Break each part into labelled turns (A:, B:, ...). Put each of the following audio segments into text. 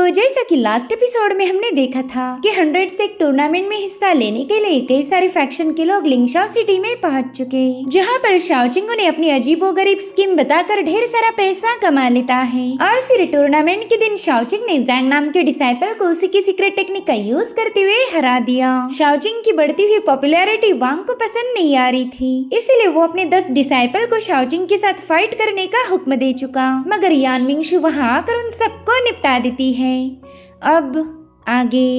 A: तो जैसा कि लास्ट एपिसोड में हमने देखा था कि 100 से एक टूर्नामेंट में हिस्सा लेने के लिए कई सारे फैक्शन के लोग लिंगशाओ सिटी में पहुंच चुके, जहां पर शाओचिंग ने अपनी अजीबोगरीब स्कीम बताकर ढेर सारा पैसा कमा लेता है। और फिर टूर्नामेंट के दिन शाओचिंग ने जैंग नाम के डिसाइपल को उसी की सीक्रेट टेक्निक का यूज करते हुए हरा दिया। शाओचिंग की बढ़ती हुई पॉपुलैरिटी वांग को पसंद नहीं आ रही थी, इसलिए वो अपने 10 डिसाइपल को शाओचिंग के साथ फाइट करने का हुक्म दे चुका, मगर यान मिंगशु वहां आकर उन सबको निपटा देती है। अब आगे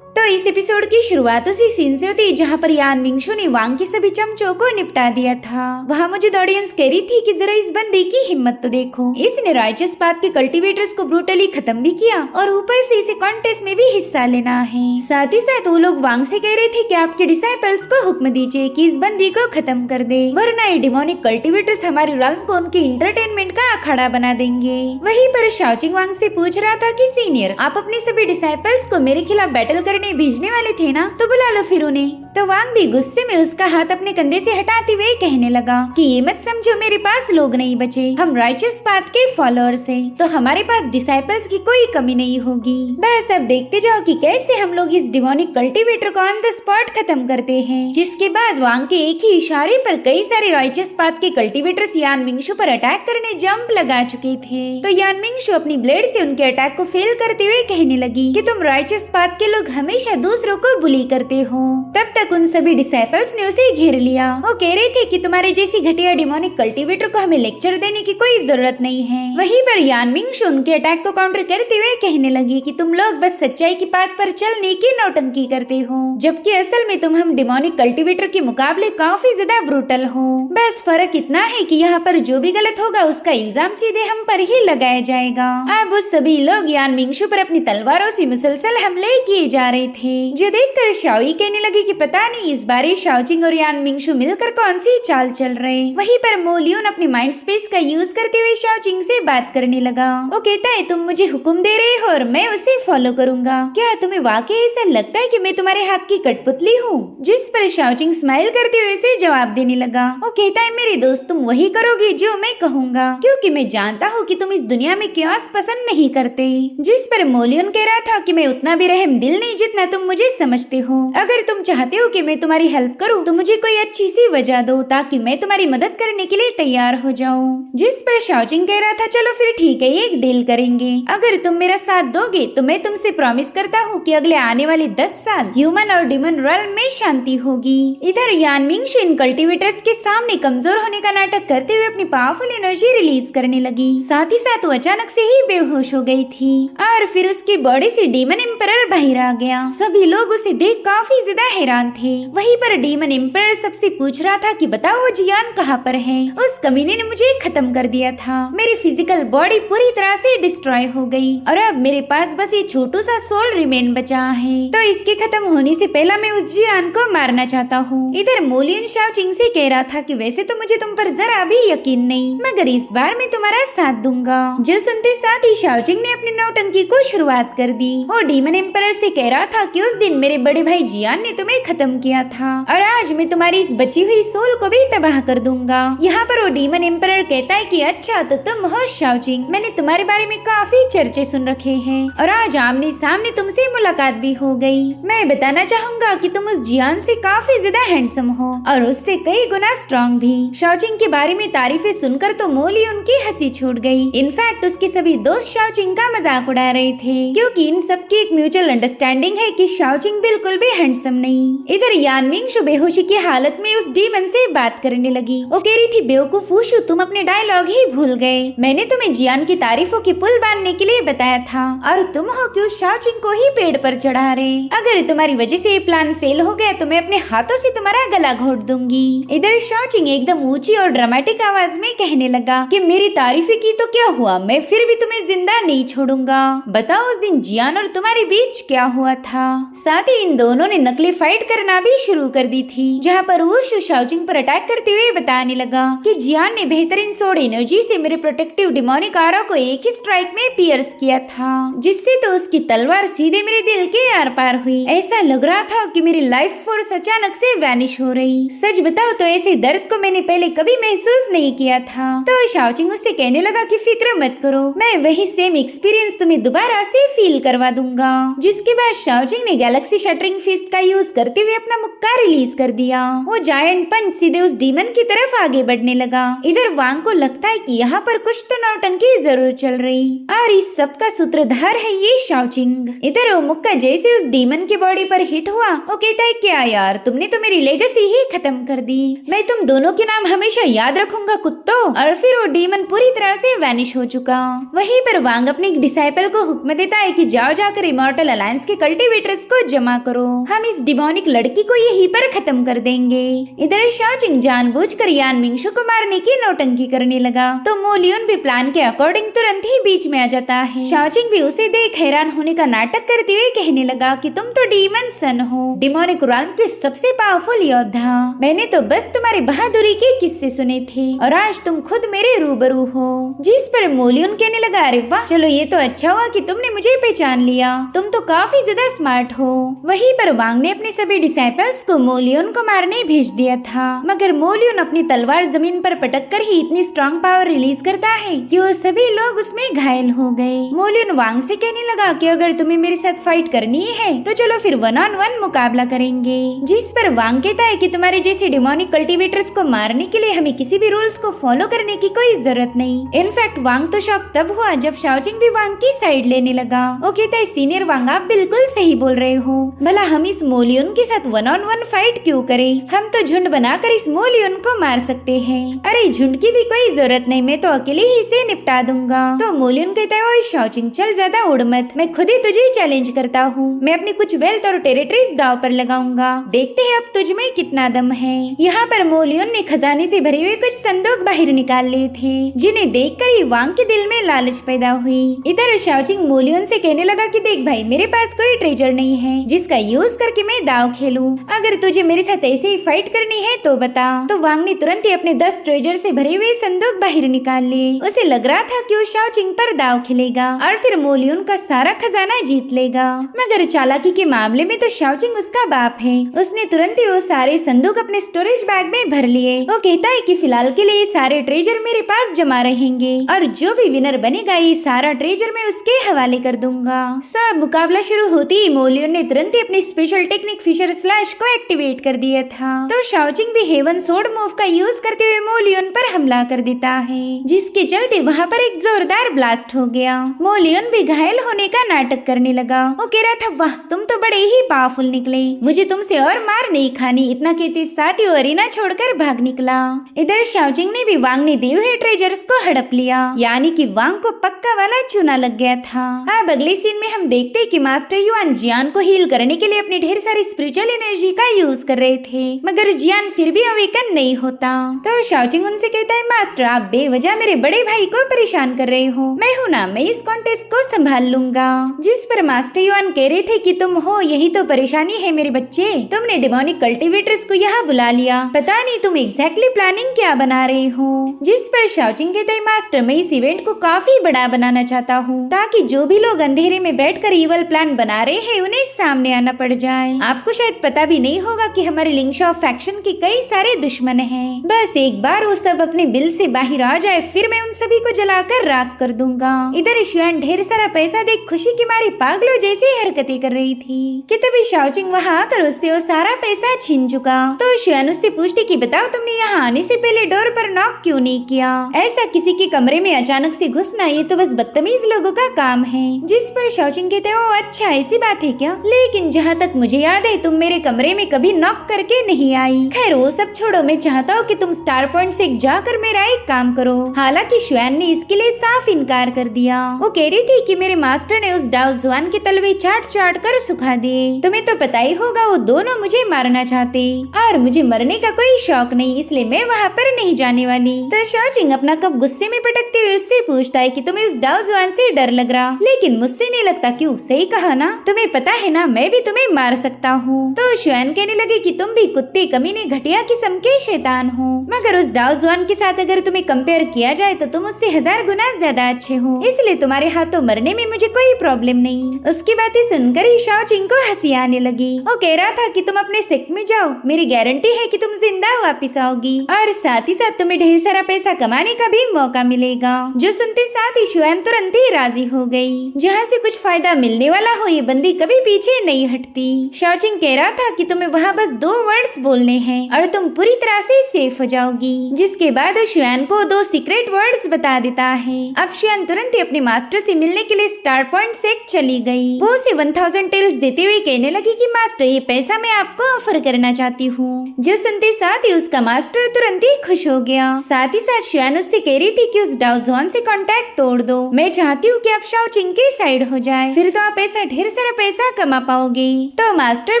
A: तो इस एपिसोड की शुरुआत उसी सीन से होती है जहाँ पर यान मिंगशु ने वांग के सभी चमचों को निपटा दिया था। वहाँ मौजूद ऑडियंस कह रही थी कि जरा इस बंदे की हिम्मत तो देखो, इसने राइचस पाथ के कल्टीवेटर्स को ब्रूटली खत्म भी किया और ऊपर से इसे कॉन्टेस्ट में भी हिस्सा लेना है। साथ ही साथ वो लोग वांग से कह रहे थे कि आपके डिसाइपल्स को हुक्म दीजिए कि इस बंदी को खत्म कर दे, वरना ये डिमोनिक कल्टीवेटर्स हमारे रल्म को उनके इंटरटेनमेंट का अखाड़ा बना देंगे। वहीं पर शाओचिंग वांग से पूछ रहा था कि सीनियर, आप अपने सभी डिसाइपल्स को मेरे खिलाफ बैटल करने भेजने वाले थे ना, तो बुला लो फिर उन्हें। तो वांग भी गुस्से में उसका हाथ अपने कंधे से हटाते हुए कहने लगा कि ये मत समझो मेरे पास लोग नहीं बचे, हम राइचस पाथ के फॉलोअर्स हैं, तो हमारे पास डिसाइपल्स की कोई कमी नहीं होगी। बस अब देखते जाओ कि कैसे हम लोग इस डिमोनिक कल्टीवेटर को ऑन द स्पॉट खत्म करते हैं। जिसके बाद वांग के एक ही इशारे पर कई सारे राइचस पाथ के कल्टीवेटर्स यान मिंगशु पर अटैक करने जंप लगा चुके थे। तो यान मिंगशु अपनी ब्लेड से उनके अटैक को फेल करते हुए कहने लगी कि तुम राइचस पाथ के लोग हमेशा दूसरों को बुली करते हो। तब तक उन सभी डिसाइपल्स ने उसे घेर लिया। वो कह रहे थे कि तुम्हारे जैसी घटिया डिमोनिक कल्टीवेटर को हमें लेक्चर देने की कोई जरूरत नहीं है। वहीं पर यान मिंगशु उनके अटैक को काउंटर करते हुए कहने लगी कि तुम लोग बस सच्चाई की पाथ पर चलने की नौटंकी करते हो, जबकि असल में तुम हम डिमोनिक कल्टीवेटर के मुकाबले काफी ज्यादा ब्रूटल हो। बस फर्क इतना है कि यहाँ पर जो भी गलत होगा उसका इल्जाम सीधे हम पर ही लगाया जाएगा। अब वो सभी लोग यान मिंगशु पर अपनी तलवारों से मुसलसल हमले किए जा रहे थे, जो देखकर शाओई कहने लगी कि पता नहीं इस बार शाओचिंग और यान मिंगशु मिलकर कौन सी चाल चल रहे। वहीं पर मोलियन अपने माइंड स्पेस का यूज करते हुए शाओचिंग से बात करने लगा। वो कहता है तुम मुझे हुक्म दे रहे हो और मैं उसे फॉलो करूंगा, क्या तुम्हें वाकई ऐसा लगता है कि मैं तुम्हारे हाथ की कठपुतली हूँ? जिस पर शाओचिंग स्माइल करते हुए उसे जवाब देने लगा। वो कहता है मेरे दोस्त तुम वही करोगे जो मैं कहूँगा, क्योंकि मैं जानता हूँ कि तुम इस दुनिया में क्योस पसंद नहीं करते। जिस पर मोलियन कह रहा था कि मैं उतना भी रहम दिल नहीं जितना तुम मुझे समझते हो, अगर तुम चाहते हो कि मैं तुम्हारी हेल्प करूं तो मुझे कोई अच्छी सी वजह दो ताकि मैं तुम्हारी मदद करने के लिए तैयार हो जाऊं। जिस पर शाओचिंग कह रहा था चलो फिर ठीक है, एक डील करेंगे, अगर तुम मेरा साथ दोगे तो मैं तुमसे प्रॉमिस करता हूँ कि अगले आने वाले 10 साल ह्यूमन और डिमन रल्म में शांति होगी। इधर यान मिंगशु इन कल्टीवेटर्स के सामने कमजोर होने का नाटक करते हुए अपनी पावरफुल एनर्जी रिलीज करने लगी। साथ ही साथ वो अचानक से ही बेहोश हो गई थी और फिर उसकी बॉडी से डीमन एम्परर बाहर आ गया। सभी लोग उसे देख काफी ज्यादा हैरान थे। वहीं पर डीमन एम्परर सबसे पूछ रहा था कि बताओ जियान कहाँ पर है? उस कमीने ने मुझे खत्म कर दिया था, मेरी फिजिकल बॉडी पूरी तरह से डिस्ट्रॉय हो गई और अब मेरे पास बस ये छोटू सा सोल रिमेन बचा है, तो इसके खत्म होने से पहला मैं उस जियान को मारना चाहता हूँ। इधर मोलियन शाओचिंग से कह रहा था कि वैसे तो मुझे तुम पर जरा भी यकीन नहीं, मगर इस बार मैं तुम्हारा साथ दूंगा। जो सुनते साथ ही शाओचिंग ने अपनी नौटंकी को शुरुआत कर दी। वो डीमन एम्परर से कह रहा था कि उस दिन मेरे बड़े भाई जियान ने तुम्हें खत्म किया था और आज मैं तुम्हारी इस बची हुई सोल को भी तबाह कर दूंगा। यहाँ पर वो डीमन एम्परर कहता है कि अच्छा तो तुम हो शाओचिंग, मैंने तुम्हारे बारे में काफी चर्चे सुन रखे हैं और आज आमने सामने तुमसे मुलाकात भी हो गई। मैं बताना चाहूंगा कि तुम उस जियान से काफी ज्यादा हैंडसम हो और उससे कई गुना स्ट्रॉन्ग भी। शाओचिंग के बारे में तारीफें सुनकर तो मोली उनकी हंसी छूट गई। इनफैक्ट उसके सभी दोस्त शाओचिंग का मजाक उड़ा रहे थे, क्योंकि इन सबकी एक म्यूचुअल अंडरस्टैंडिंग है कि शाओचिंग बिल्कुल भी हैंडसम नहीं। इधर यान मिंगशु बेहोशी की हालत में उस डीमन से बात करने लगी। वो कह रही थी बेवकूफ वुशु, तुम अपने डायलॉग ही भूल गए, मैंने तुम्हें जियान की तारीफों की पुल बांधने के लिए बताया था और तुम हो कि उस शाओचिंग को ही पेड़ पर चढ़ा रहे। अगर तुम्हारी वजह से ये प्लान फेल हो गया तो मैं अपने हाथों से तुम्हारा गला घोट दूंगी। इधर शाओचिंग एकदम ऊंची और ड्रामेटिक आवाज में कहने लगा कि मेरी तारीफें की तो क्या हुआ, मैं फिर भी तुम्हें जिंदा नहीं छोड़ूंगा। बताओ उस दिन जियान और तुम्हारे बीच क्या हुआ था? साथ ही इन दोनों ने नकली फाइट करना भी शुरू कर दी थी, जहाँ पर वो शाओजिंग पर अटैक करते हुए बताने लगा कि जियान ने बेहतरीन सोड एनर्जी से मेरे प्रोटेक्टिव डिमोनिक आरा को एक ही स्ट्राइक में पियर्स किया था, जिससे तो उसकी तलवार सीधे मेरे दिल के आर पार हुई। ऐसा लग रहा था कि मेरी लाइफ फोर्स अचानक से वैनिश हो रही। सच बताओ तो ऐसे दर्द को मैंने पहले कभी महसूस नहीं किया था। तो शाओजिंग उससे कहने लगा कि फिक्र मत करो, मैं वही सेम एक्सपीरियंस तुम्हें दोबारा से फील करवा दूंगा। जिसके बाद शाओजिंग ने गैलेक्सी शटरिंग फिस्ट का यूज करते हुए अपना मुक्का रिलीज कर दिया। वो जायंट पंच सीधे उस डीमन की तरफ आगे बढ़ने लगा। इधर वांग को लगता है कि यहाँ पर कुछ तो नौटंकी जरूर चल रही और इस सब का सूत्रधार है ये शाओजिंग। इधर वो मुक्का जैसे उस डीमन की बॉडी पर हिट हुआ, वो कहता है क्या यार, तुमने तो मेरी लेगेसी ही खत्म कर दी। मैं तुम दोनों के नाम हमेशा याद रखूंगा कुत्तों। और फिर वो डीमन पूरी तरह से वैनिश हो चुका। वहीं पर वांग अपने डिसाइपल को हुक्म देता है कि जाओ जाकर इमॉर्टल अलायंस के कल्टीवेटर्स को जमा करो, हम इस डिमोनिक लड़की को यहीं पर खत्म कर देंगे। इधर शाओजिंग जानबूझकर यान मिंगशु को मारने की नौटंकी करने लगा, तो मो लियोन भी प्लान के अकॉर्डिंग तुरंत ही बीच में आ जाता है। शाओजिंग भी उसे देख हैरान होने का नाटक करते हुए कहने लगा कि तुम तो डीमन सन हो, डिमोनिक realm के सबसे पावरफुल योद्धा। मैंने तो बस तुम्हारी बहादुरी के किस्से सुने थे और आज तुम खुद मेरे रूबरू हो। जिस पर मो लियोन कहने लगा, अरे वाह, चलो ये तो अच्छा हुआ कि तुमने मुझे पहचान लिया, तुम तो काफी ज्यादा स्मार्ट हो। वहीं पर वांग ने अपने सभी डिसाइपल्स को मो लियोन को मारने भेज दिया था, मगर मो लियोन अपनी तलवार जमीन पर पटक कर ही इतनी स्ट्रॉन्ग पावर रिलीज करता है कि वो सभी लोग उसमें घायल हो गए। मो लियोन वांग से कहने लगा कि अगर तुम्हें मेरे साथ फाइट करनी है तो चलो फिर 1-on-1 मुकाबला करेंगे। जिस पर वांग कहता है कि तुम्हारे जैसे डिमोनिक कल्टीवेटर्स को मारने के लिए हमें किसी भी रूल्स को फॉलो करने की कोई जरूरत नहीं। इनफैक्ट वांग तो शॉक तब हुआ जब शाओजिंग भी वांग की साइड लेने लगा। वो कहता है सीनियर वांग, आप बिल्कुल सही बोल रहे हो, भला हम इस मो लियोन के साथ 1-on-1 फाइट क्यों करें, हम तो झुंड बनाकर इस मो लियोन को मार सकते हैं। अरे झुंड की भी कोई जरूरत नहीं, मैं तो अकेले ही इसे निपटा दूंगा। तो मो लियोन कहता है, ओए शाओजिंग चल ज्यादा उड़ मत, मैं खुद ही तुझे चैलेंज करता हूँ, मैं अपनी कुछ वेल्थ और टेरिटरीज दाव पर लगाऊंगा, देखते हैं अब तुझ में कितना दम है। यहाँ पर मो लियोन ने खजाने से भरे हुए कुछ संदूक बाहर निकाल लिए थे, जिन्हें देखकर ही वांग के दिल में लालच पैदा हुई। इधर शाओजिंग मो लियोन से कहने लगा कि देख भाई, मेरे पास कोई ट्रेजर नहीं है जिसका यूज करके मैं दाव खेलूं, अगर तुझे मेरे साथ ऐसे ही फाइट करनी है तो बता। तो वांग ने तुरंत ही अपने 10 ट्रेजर से भरे हुए संदूक बाहर निकाल लिए। उसे लग रहा था कि वो शाओजिंग पर दाव खेलेगा और फिर मो लियोन का सारा खजाना जीत लेगा, मगर चालाकी के मामले में तो शाओजिंग उसका बाप है। उसने तुरंत ही वो सारे संदूक अपने स्टोरेज बैग में भर लिए। वो कहता है कि फिलहाल के लिए सारे ट्रेजर मेरे पास जमा रहेंगे और जो भी विनर बनेगा ये सारा ट्रेजर मैं उसके हवाले कर दूंगा। सब मुकाबला शुरू होते ही मो लियोन ने तुरंत ही अपनी स्पेशल टेक्निक फिशर स्लैश को एक्टिवेट कर दिया था। तो शाओजिंग भी हेवन सोर्ड मूव का यूज करते हुए मो लियोन पर हमला कर देता है, जिसके चलते वहाँ पर एक जोरदार ब्लास्ट हो गया। मो लियोन भी घायल होने का नाटक करने लगा। वो कह रहा था, वाह तुम तो बड़े ही पावरफुल निकले, मुझे तुमसे और मार नहीं खानी। इतना कहते साथ ही अरीना छोड़कर भाग निकला। इधर शाओजिंग ने भी वांग ने दिए हुए ट्रेजर्स को हड़प लिया, यानी कि वांग को पक्का वाला चूना लग गया था। अब अगले सीन में हम देखते हैं कि मास्टर युआन जियान को हील करने के लिए अपनी ढेर सारी स्पिरिचुअल एनर्जी का यूज कर रहे थे, मगर जियान फिर भी अवेकन नहीं होता। तो शाओजिंग उनसे कहता है, मास्टर आप बेवजह मेरे बड़े भाई को परेशान कर रहे हो, मैं हूँ ना, मैं इस कॉन्टेस्ट को संभाल लूंगा। जिस पर मास्टर युआन कह रहे थे कि तुम हो यही तो परेशानी है मेरे बच्चे, तुमने डिमोनिक कल्टीवेटर्स को यहाँ बुला लिया, पता नहीं तुम एग्जैक्टली प्लानिंग क्या बना रहे हो। जिस पर शाओजिंग कहता है, मास्टर मैं इस इवेंट को काफी बड़ा बनाना चाहता हूँ ताकि जो भी लोग अंधेरे में बैठकर इवल प्लान बना रहे हैं उन्हें सामने आना पड़ जाए। आपको शायद पता भी नहीं होगा कि हमारे लिंगशॉ फैक्शन के कई सारे दुश्मन हैं। बस एक बार वो सब अपने बिल से बाहर आ जाए फिर मैं उन सभी को जलाकर राख कर दूंगा। इधर शुआन ढेर सारा पैसा देख खुशी की मारी पागलों जैसी हरकतें कर रही थी कि तभी शाओजिंग वहाँ आकर उससे वो सारा पैसा छीन चुका। तो शुआन उससे पूछती कि बताओ तुमने यहाँ आने से पहले डोर पर नॉक क्यों नहीं किया, ऐसा किसी के कमरे में अचानक से घुसना ये तो बस बदतमीज लोगों का काम है। जिस पर शाओजिंग कहते हो, अच्छा ऐसी बात है क्या, लेकिन जहाँ तक मुझे याद है तुम मेरे कमरे में कभी नॉक करके नहीं आई। खैर वो सब छोड़ो, मैं चाहता हूँ कि तुम स्टार पॉइंट से जाकर मेरा एक काम करो। हालांकि शुआन ने इसके लिए साफ इनकार कर दिया। वो कह रही थी कि मेरे मास्टर ने उस डाओ जुआन के तलवे चाट चाट कर सुखा दिए। तुम्हें तो पता ही होगा वो दोनों मुझे मारना चाहते और मुझे मरने का कोई शौक नहीं, इसलिए मैं वहाँ पर नहीं जाने वाली। तो शाओजिंग अपना कप गुस्से में पटकते हुए उससे पूछता है कि तुम्हें उस डाओ जुआन से डर लग रहा, लेकिन मुझसे नहीं लगता। क्यों, सही कहा ना, तुम्हें पता है ना मैं भी तुम्हें मार सकता हूँ। तो शुआन कहने लगे कि तुम भी कुत्ते कमीने घटिया किस्म के शैतान हो, मगर उस दाओ जुआन के साथ अगर तुम्हें कंपेयर किया जाए तो तुम उससे 1000 गुना ज्यादा अच्छे हो, इसलिए तुम्हारे हाथों मरने में मुझे कोई प्रॉब्लम नहीं। उसकी बातें सुनकर ही शाओचिंग को हंसी आने लगी। वो कह रहा था कि तुम अपने सेक्ट में जाओ, मेरी गारंटी है कि तुम जिंदा वापिस आओगी और साथ ही साथ तुम्हें ढेर सारा पैसा कमाने का भी मौका मिलेगा। जो सुनते साथ ही शुआन तुरंत ही राजी हो गई। जहाँ से कुछ फायदा मिलने वाला हो ये बंदी कभी पीछे नहीं हटती। शाओचिंग कह रहा था कि तुम्हें वहाँ बस 2 वर्ड्स बोलने हैं और तुम पूरी तरह से सेफ हो जाओगी। जिसके बाद वो शुआन को 2 सीक्रेट वर्ड्स बता देता है। अब शुआन तुरंत ही अपने मास्टर से मिलने के लिए स्टार पॉइंट सेक्ट चली गई। वो उसे 1000 टेल्स देते हुए कहने लगी कि मास्टर ये पैसा मैं आपको ऑफर करना चाहती हूँ। जो सुनते साथ ही उसका मास्टर तुरंत ही खुश हो गया। साथ ही साथ शुआन उससे कह रही थी कि उस दाओ जुआन से कांटेक्ट तोड़ दो। मैं चाहती हूँ कि आप शाओचिंग के साइड हो जाए, फिर तो आप ऐसा ढेर सारा पैसा कमा पाओगे। तो मास्टर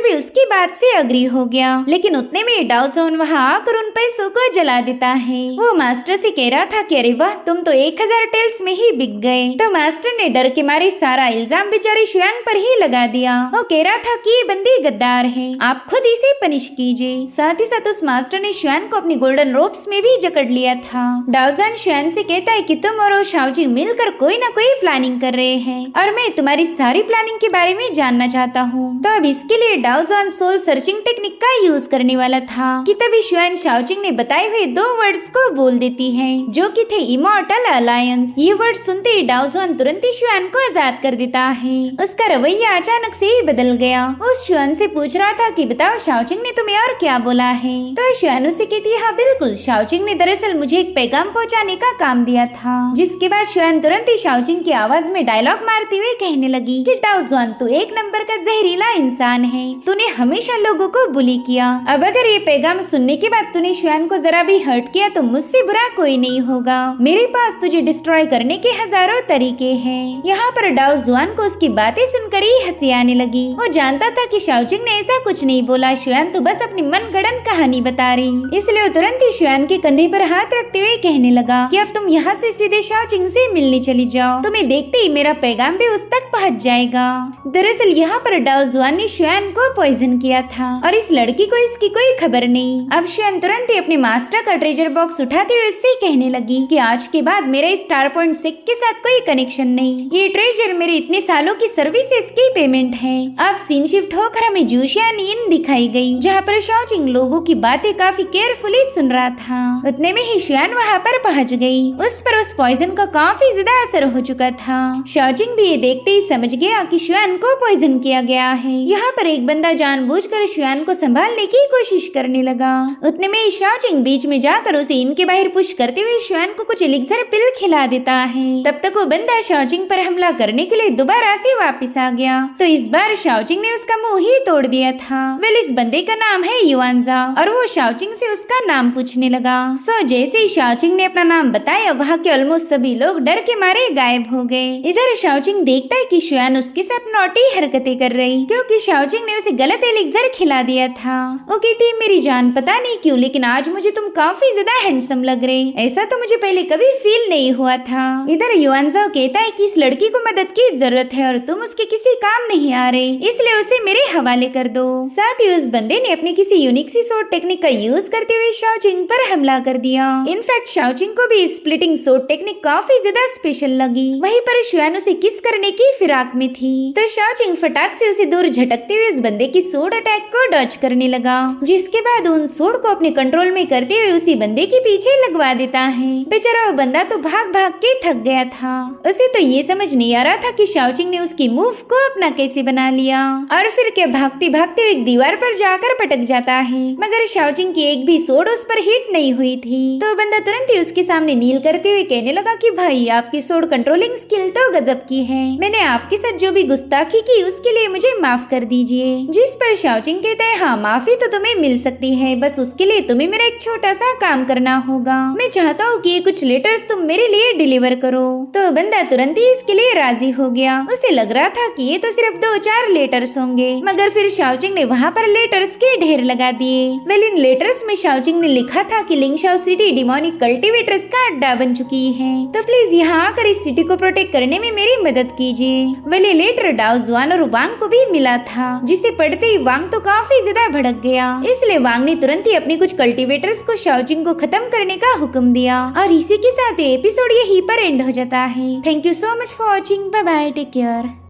A: भी उसकी बात से अग्री हो गया, लेकिन उतने में दाओ जुआन वहाँ आकर उन पैसों को जला देता है। वो मास्टर से कह रहा था कि अरे वाह, तुम तो 1000 टेल्स में ही बिक गए। तो मास्टर ने डर के मारे सारा इल्जाम बेचारे शुआन पर ही लगा दिया। वो कह रहा था कि ये बंदी गद्दार है, आप खुद इसे पनिश कीजिए। साथ ही साथ उस मास्टर ने शुआन को अपनी गोल्डन रोप्स में भी जकड़ लिया था। दाओ जुआन शुआन से कहता है कि तुम और शाओचिंग मिलकर कोई ना कोई प्लानिंग कर रहे हैं और मैं तुम्हारी सारी प्लानिंग के बारे में जानना चाहता हूँ। तो अब इसके लिए दाओ जुआन सोल सर्चिंग टेक्निक का यूज करने वाला था कि तभी शुआन शाओचिंग ने बताए हुए 2 वर्ड्स को बोल देती है, जो कि थे इमॉर्टल अलायंस। ये वर्ड सुनते ही दाओ जुआन तुरंत ही शुआन को आजाद कर देता है। उसका रवैया अचानक से ही बदल गया। उस शुआन से पूछ रहा था कि बताओ शाओचिंग ने तुम्हें और क्या बोला है। तो शुआन उससे कहती है हाँ बिल्कुल, शाओचिंग ने दरअसल मुझे एक पैगाम पहुँचाने का काम दिया था। जिसके बाद शुआन तुरंत ही शाओचिंग की आवाज में डायलॉग मारते हुए कहने लगी कि दाओ जुआन तू 1 नंबर का जहरीला इंसान है, तूने हमेशा लोगों को बुली किया। अब अगर ये पैगाम सुनने के बाद तूने शुआन को जरा भी हर्ट किया तो मुझसे बुरा कोई नहीं होगा। मेरे पास तुझे डिस्ट्रॉय करने के हजारों तरीके हैं। यहाँ पर दाओ जुआन को उसकी बातें सुनकर ही हंसी आने लगी। वो जानता था कि शाओचिंग ने ऐसा कुछ नहीं बोला, शुआन तो बस अपनी मनगढ़ंत कहानी बता रही। इसलिए वो तुरंत ही शुआन के कंधे पर हाथ रखते हुए कहने लगा कि अब तुम यहाँ से सीधे शाओचिंग से मिलने चली जाओ, तुम्हें देखते ही मेरा पैगाम भी उस तक पहुँच जाएगा। दरअसल यहाँ पर दाओ जुआन ने शुआन को पॉइजन किया था और इस लड़की को इसकी कोई खबर नहीं। अब शुआन तुरंत ही अपने मास्टर का ट्रेजर बॉक्स उठाते हुए उससे कहने लगी कि आज के बाद मेरा स्टार पॉइंट सेक्ट के साथ कोई कनेक्शन नहीं, ये ट्रेजर मेरे इतने सालों की सर्विसेज की पेमेंट है। अब सीन शिफ्ट होकर हमें जूशियान इन दिखाई गई, जहाँ पर शाओचिंग लोगों की बातें काफी केयरफुली सुन रहा था। उतने में ही शुआन वहाँ पर पहुँच गई। उस पर उस पॉइजन का काफी ज्यादा असर हो चुका था। शाओचिंग भी ये देखते ही समझ गया कि शुआन को पॉइजन किया गया है। यहाँ पर एक बंदा जानबूझकर शुआन को संभालने की कोशिश करने लगा। उतने में शाओचिंग बीच में जाकर उसे इनके बाहर पुश करते हुए शुआन को कुछ एलिक्सर पिल खिला देता है। तब तक वो बंदा शाओचिंग पर हमला करने के लिए दोबारा से वापस आ गया। तो इस बार शाओचिंग ने उसका मुंह ही तोड़ दिया था। वेल इस बंदे का नाम है युआनजा और वो शाओचिंग से उसका नाम पूछने लगा। सो जैसे ही शाओचिंग ने अपना नाम बताया वहाँ के ऑलमोस्ट सभी लोग डर के मारे गायब हो गए। इधर शाओचिंग देखता है कि शुआन उसके साथ नॉटी हरकतें कर रही, क्योंकि शाओचिंग ने उसे गलत एलिक्सर खिला दिया था। वो कहती मेरी जान पता नहीं क्यों लेकिन आज मुझे तुम काफी ज्यादा हैंडसम लग रहे, ऐसा तो मुझे पहले कभी फील नहीं हुआ था। इधर युआनजा कहता है कि इस लड़की को मदद की जरूरत है और तुम उसके किसी काम नहीं आ रहे, इसलिए उसे मेरे हवाले कर दो। साथ ही उस बंदे ने अपनी किसी यूनिक सी सोर्ड टेक्निक का यूज करते हुए शाओचिंग पर हमला कर दिया। इनफैक्ट शाओचिंग को भी स्प्लिटिंग सोर्ड टेक्निक काफी ज्यादा स्पेशल लगी। वहीं पर शुआन उसे किस करने की फिराक में थी, तो शाओचिंग फटाक से उसे दूर झटकते हुए इस बंदे की सोर्ड अटैक को डॉज करने लगा, जिसके बाद उन सोर्ड को अपने कंट्रोल में करते हुए उसी बंदे के पीछे लगवा देता है। बेचारा वो बंदा तो भाग भाग के थक गया था। उसे तो ये समझ नहीं आ रहा था कि शाओचिंग ने उसकी मूव को अपना कैसे बना लिया और फिर क्या भागते भागते एक दीवार पर जाकर पटक जाता है, मगर शाओचिंग की एक भी सोर्ड उस पर हिट नहीं हुई थी। तो बंदा तुरंत ही उसके सामने नील करते हुए कहने लगा कि भाई आपकी सोर्ड कंट्रोलिंग स्किल तो गजब की है, मैंने आपके साथ जो भी गुस्ताखी की उसके लिए मुझे माफ कर दीजिए। जिस पर शाओचिंग कहता है हाँ माफी तो तुम्हें मिल सकती है, बस उसके लिए तुम्हें मेरा एक छोटा सा काम करना होगा। मैं चाहता हूँ कि ये कुछ लेटर्स तुम मेरे लिए डिलीवर करो। तो बंदा तुरंत ही इसके लिए राजी हो गया। उसे लग रहा था कि ये तो सिर्फ 2-4 लेटर्स होंगे, मगर फिर शाओचिंग ने वहाँ पर लेटर्स के ढेर लगा दिए। वेल इन लेटर्स में शाओचिंग ने लिखा था कि लिंगशाओ सिटी डिमोनिक कल्टीवेटर्स का अड्डा बन चुकी है, तो प्लीज यहाँ आकर इस सिटी को प्रोटेक्ट करने में मेरी मदद कीजिए। वेल ये लेटर दाओ जुआन और वांग को भी मिला था, जिसे पढ़ बढ़ते ही वांग तो काफी ज्यादा भड़क गया। इसलिए वांग ने तुरंत ही अपने कुछ कल्टीवेटर्स को शाओचिंग को खत्म करने का हुक्म दिया और इसी के साथ एपिसोड यहीं पर एंड हो जाता है। Thank you so much for watching. Bye bye, take care.